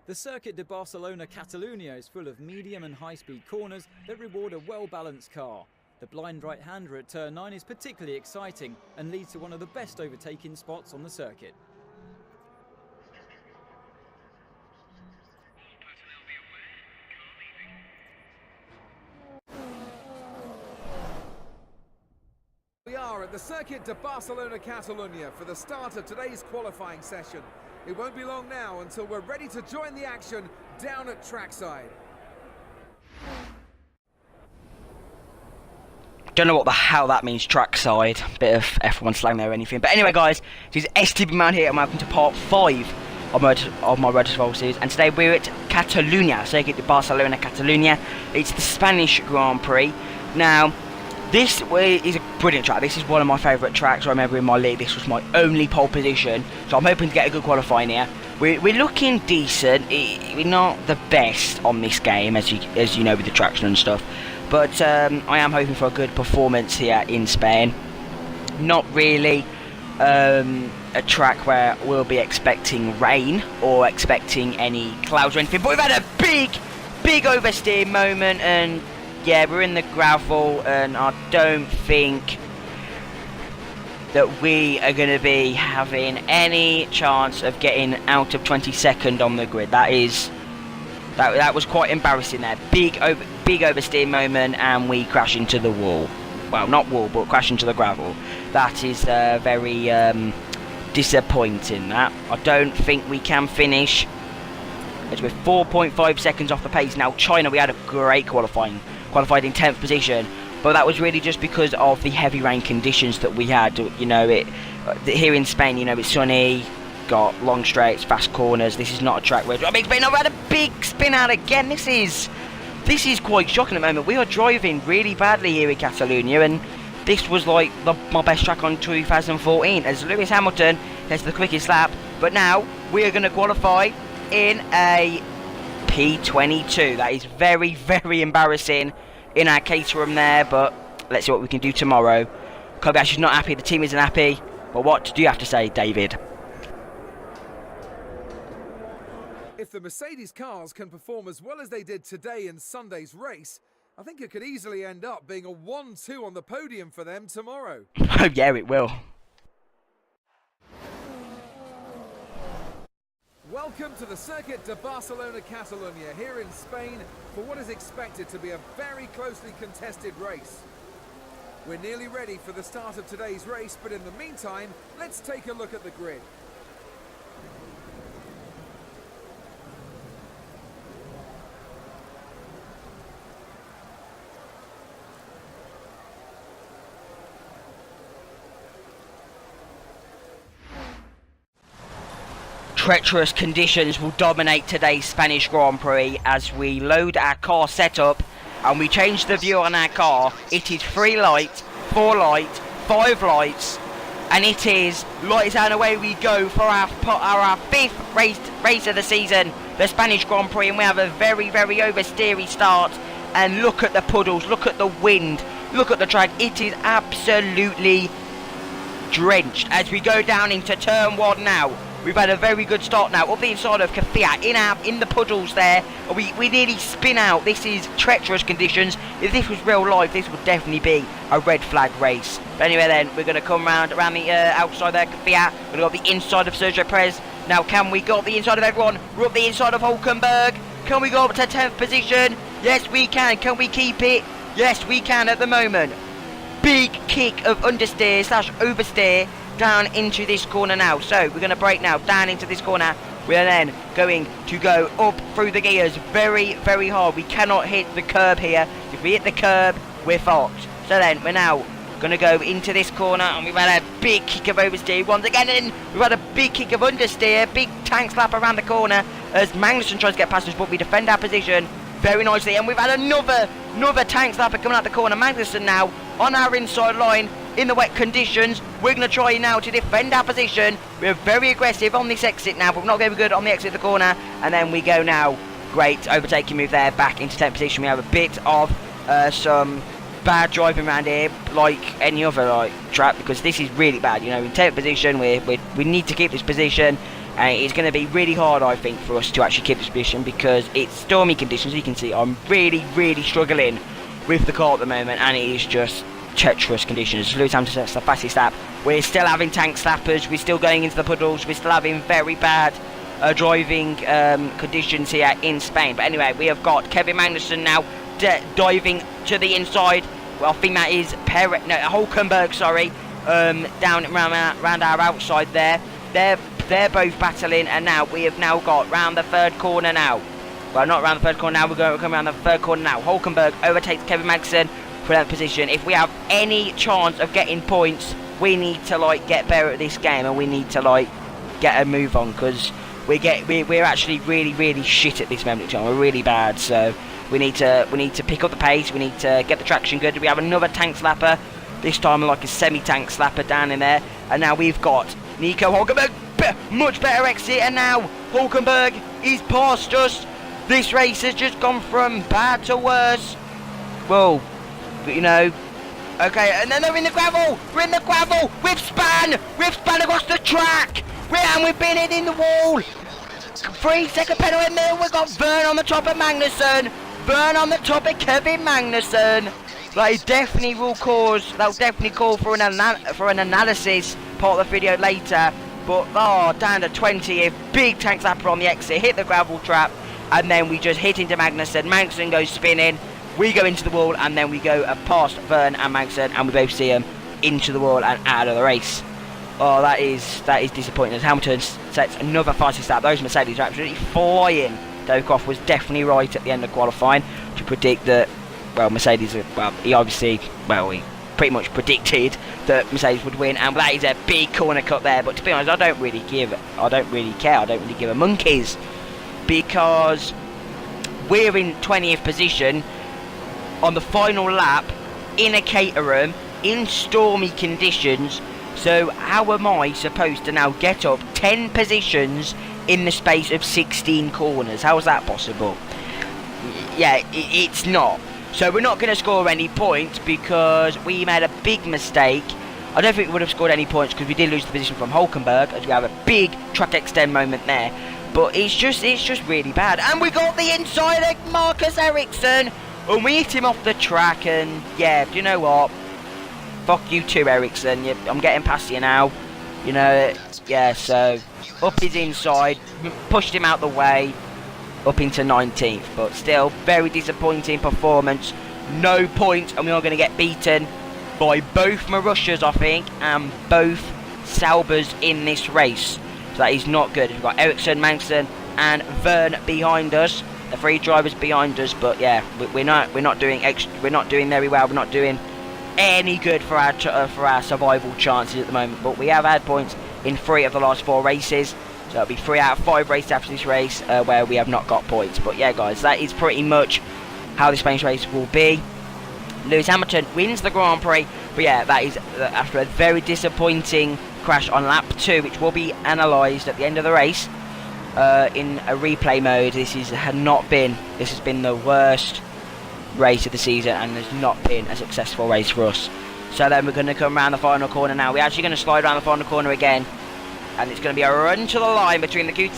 The Circuit de Barcelona Catalunya is full of medium and high-speed corners that reward a well-balanced car. The blind right-hander at turn 9 is particularly exciting and leads to one of the best overtaking spots on the circuit. We are at the Circuit de Barcelona Catalunya for the start of today's qualifying session. It won't be long now until we're ready to join the action down at trackside. Don't know what the hell that means, trackside. Bit of F1 slang there or anything. But anyway, guys, this is STB Man here, and welcome to part 5 of my Motorsport series. And today we're at Catalunya, Circuit de Barcelona Catalunya. It's the Spanish Grand Prix. Now, this is a brilliant track. This is one of my favourite tracks. I remember in my league, this was my only pole position. So I'm hoping to get a good qualifying here. We're looking decent. We're not the best on this game, as you know, with the traction and stuff. But I am hoping for a good performance here in Spain. Not really a track where we'll be expecting rain or expecting any clouds or anything. But we've had a big oversteer moment, and yeah, we're in the gravel, and I don't think that we are going to be having any chance of getting out of 22nd on the grid. That was quite embarrassing there. Big oversteer moment, and we crash into the wall. Well, not wall, but crash into the gravel. That is very disappointing. That I don't think we can finish. As we're 4.5 seconds off the pace now. China, we had a great qualified in 10th position, but that was really just because of the heavy rain conditions that we had. You know, here in Spain, you know, it's sunny, got long straights, fast corners. This is not a track where I've had a big spin out again. This is quite shocking at the moment. We are driving really badly here in Catalonia, and this was like my best track on 2014 as Lewis Hamilton gets the quickest lap. But now we are going to qualify in a P22. That is very, very embarrassing in our Caterham there, but let's see what we can do tomorrow. Kobayashi is not happy, the team isn't happy, but what do you have to say, David? If the Mercedes cars can perform as well as they did today in Sunday's race, I think it could easily end up being a 1-2 on the podium for them tomorrow. Oh yeah, it will. Welcome to the Circuit de Barcelona Catalunya here in Spain for what is expected to be a very closely contested race. We're nearly ready for the start of today's race, but in the meantime, let's take a look at the grid. Treacherous conditions will dominate today's Spanish Grand Prix as we load our car setup and we change the view on our car. It is 3 lights, 4 lights, 5 lights, and it is lights out and away we go for our 5th race of the season, the Spanish Grand Prix, and we have a very, very oversteery start. And look at the puddles, look at the wind, look at the track. It is absolutely drenched as we go down into turn 1 now. We've had a very good start now up the inside of Kvyat, in the puddles there. We nearly spin out. This is treacherous conditions. If this was real life, this would definitely be a red flag race. But anyway then, we're going to come around the outside there, Kvyat. We're going to go up the inside of Sergio Perez. Now can we go up the inside of everyone? We're up the inside of Hulkenberg. Can we go up to 10th position? Yes we can. Can we keep it? Yes we can at the moment. Big kick of understeer / oversteer down into this corner now. So we're going to brake now down into this corner. We're then going to go up through the gears very, very hard. We cannot hit the curb here. If we hit the curb, we're fucked. So then we're now going to go into this corner, and we've had a big kick of oversteer once again, and we've had a big kick of understeer, big tank slap around the corner as Magnussen tries to get past us, but we defend our position very nicely. And we've had another tank slapper coming out the corner. Magnussen now on our inside line in the wet conditions. We're going to try now to defend our position. We're very aggressive on this exit now, but we're not going to be good on the exit of the corner. And then we go now. Great overtaking move there, back into 10th position. We have a bit of some bad driving around here, like any other track, because this is really bad. You know, in 10th position, we need to keep this position. And it's going to be really hard, I think, for us to actually keep this position because it's stormy conditions. You can see I'm really struggling with the car at the moment, and it is just treacherous conditions. Lewis Hamilton sets the fastest lap. We're still having tank slappers. We're still going into the puddles. We're still having very bad driving conditions here in Spain. But anyway, we have got Kevin Magnussen now diving to the inside. Well, I think that is Hulkenberg, sorry, down around our outside there. They're both battling, and now we have now got round the third corner now. Well, not round the third corner now, we're coming around the third corner now. Hulkenberg overtakes Kevin Magnussen for that position. If we have any chance of getting points, we need to like get better at this game, and we need to like get a move on, because we're actually really shit at this moment in time. We're really bad, so we need to pick up the pace. We need to get the traction good. We have another tank slapper, this time like a semi-tank slapper down in there, and now we've got Nico Hulkenberg, much better exit, and now Hulkenberg is past us. This race has just gone from bad to worse. Well, you know, okay, and then they're in the gravel. We're in the gravel. We've spun across the track. We've been hitting the wall. 3-second penalty in the middle. We've got Vern on the top of Magnussen. Vern on the top of Kevin Magnussen. That definitely will cause. That'll definitely call for an analysis part of the video later. But down to 20th, big tank slapper on the exit, hit the gravel trap, and then we just hit into Magnussen. Magnussen goes spinning. We go into the wall, and then we go past Vern and Magnussen, and we both see him into the wall and out of the race. Oh, that is disappointing. As Hamilton sets another fastest lap. Those Mercedes are absolutely flying. Dokoff was definitely right at the end of qualifying to predict that. Well, Mercedes. Well, he pretty much predicted that Mercedes would win, and that is a big corner cut there. But to be honest, I don't really care. I don't really give a monkeys, because we're in 20th position on the final lap in a Caterham in stormy conditions. So how am I supposed to now get up 10 positions in the space of 16 corners? How is that possible? Yeah, it's not. So we're not going to score any points because we made a big mistake. I don't think we would have scored any points because we did lose the position from Hulkenberg, as we have a big track extend moment there. But it's just really bad. And we got the inside of Marcus Ericsson, and we hit him off the track. And yeah, do you know what? Fuck you too, Ericsson. I'm getting past you now. You know, yeah. So up his inside, pushed him out the way. Up into 19th, but still very disappointing performance. No points, and we are going to get beaten by both Marussias, I think, and both Saubers in this race. So that is not good. We've got Ericsson, Magnussen, and Vern behind us. The 3 drivers behind us, but yeah, we're not doing very well. We're not doing any good for our survival chances at the moment. But we have had points in 3 of the last 4 races. So it'll be 3 out of 5 races after this race where we have not got points. But yeah, guys, that is pretty much how this Spanish race will be. Lewis Hamilton wins the Grand Prix. But yeah, that is after a very disappointing crash on lap 2, which will be analysed at the end of the race in a replay mode. This has been the worst race of the season, and has not been a successful race for us. So then we're going to come around the final corner now. We're actually going to slide around the final corner again. And it's going to be a run to the line between the 2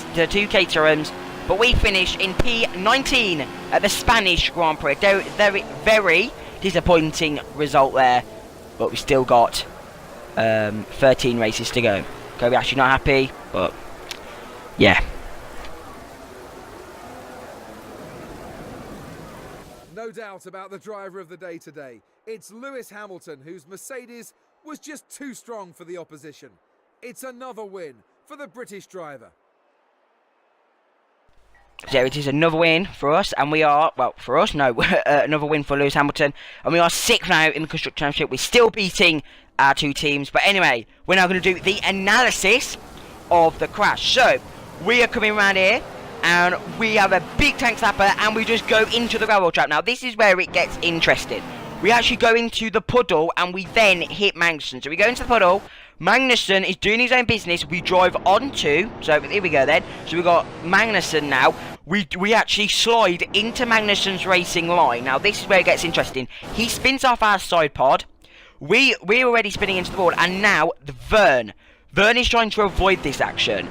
Caterhams. But we finish in P19 at the Spanish Grand Prix. Very disappointing result there. But we still got 13 races to go. Okay, we're actually not happy, but yeah. No doubt about the driver of the day today. It's Lewis Hamilton, whose Mercedes was just too strong for the opposition. It's another win for the British driver. So it is another win for us, and we are, well, for us, no, another win for Lewis Hamilton, and we are 6th now in the Constructor Championship. We're still beating our 2 teams, but anyway, we're now going to do the analysis of the crash. So, we are coming around here, and we have a big tank slapper, and we just go into the gravel trap. Now, this is where it gets interesting. We actually go into the puddle, and we then hit Magnussen. So we go into the puddle. Magnussen is doing his own business. We drive onto, so here we go then. So we've got Magnussen now. We actually slide into Magnussen's racing line. Now this is where it gets interesting. He spins off our side pod. We're already spinning into the wall, and now Vern is trying to avoid this action.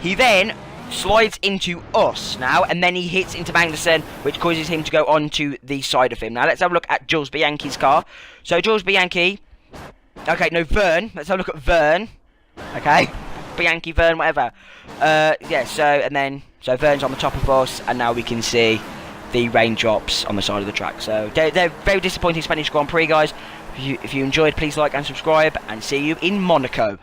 He then slides into us now, and then he hits into Magnussen, which causes him to go onto the side of him. Now let's have a look at Jules Bianchi's car. So Jules Bianchi, okay, no, Vern. Let's have a look at Vern. Okay, Bianchi, Vern, whatever. Yeah. So Vern's on the top of us, and now we can see the raindrops on the side of the track. So they're very disappointing Spanish Grand Prix, guys. If you enjoyed, please like and subscribe, and see you in Monaco.